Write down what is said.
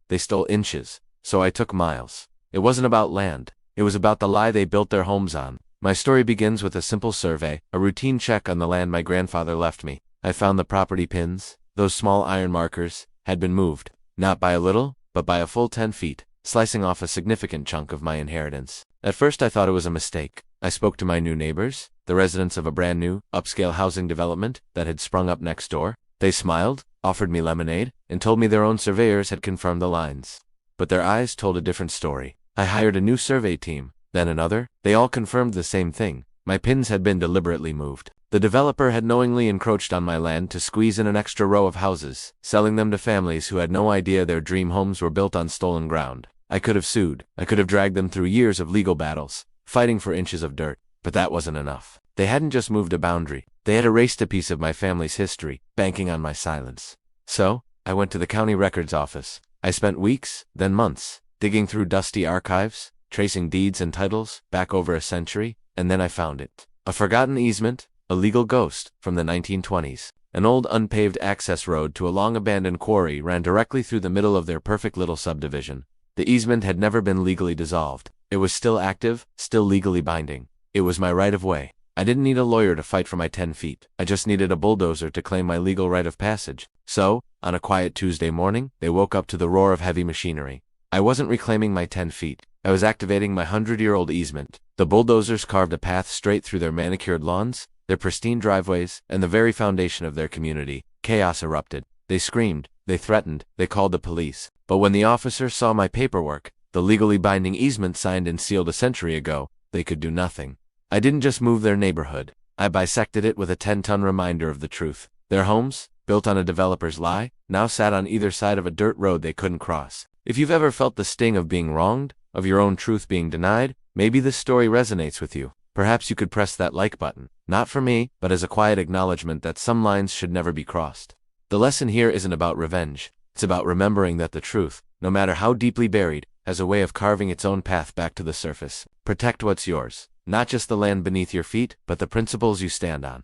they stole inches, so I took miles. It wasn't about land. It was about the lie they built their homes on. My story begins with a simple survey, a routine check on the land my grandfather left me. I found the property pins, those small iron markers, had been moved, not by a little, but by a full 10 feet, slicing off a significant chunk of my inheritance. At first I thought it was a mistake. I spoke to my new neighbors, the residents of a brand new, upscale housing development that had sprung up next door. They smiled, offered me lemonade, and told me their own surveyors had confirmed the lines. But their eyes told a different story. I hired a new survey team, then another. They all confirmed the same thing. My pins had been deliberately moved. The developer had knowingly encroached on my land to squeeze in an extra row of houses, selling them to families who had no idea their dream homes were built on stolen ground. I could have sued. I could have dragged them through years of legal battles, fighting for inches of dirt. But that wasn't enough. They hadn't just moved a boundary. They had erased a piece of my family's history, banking on my silence. So, I went to the county records office. I spent weeks, then months, digging through dusty archives, tracing deeds and titles back over a century, and then I found it. A forgotten easement, a legal ghost from the 1920s. An old unpaved access road to a long-abandoned quarry ran directly through the middle of their perfect little subdivision. The easement had never been legally dissolved. It was still active, still legally binding. It was my right of way. I didn't need a lawyer to fight for my 10 feet. I just needed a bulldozer to claim my legal right of passage. So, on a quiet Tuesday morning, they woke up to the roar of heavy machinery. I wasn't reclaiming my 10 feet. I was activating my 100-year-old easement. The bulldozers carved a path straight through their manicured lawns, their pristine driveways, and the very foundation of their community. Chaos erupted. They screamed, they threatened, they called the police. But when the officer saw my paperwork, the legally binding easement signed and sealed a century ago, they could do nothing. I didn't just move their neighborhood. I bisected it with a 10-ton reminder of the truth. Their homes, built on a developer's lie, now sat on either side of a dirt road they couldn't cross. If you've ever felt the sting of being wronged, of your own truth being denied, maybe this story resonates with you. Perhaps you could press that like button. Not for me, but as a quiet acknowledgement that some lines should never be crossed. The lesson here isn't about revenge. It's about remembering that the truth, no matter how deeply buried, has a way of carving its own path back to the surface. Protect what's yours. Not just the land beneath your feet, but the principles you stand on.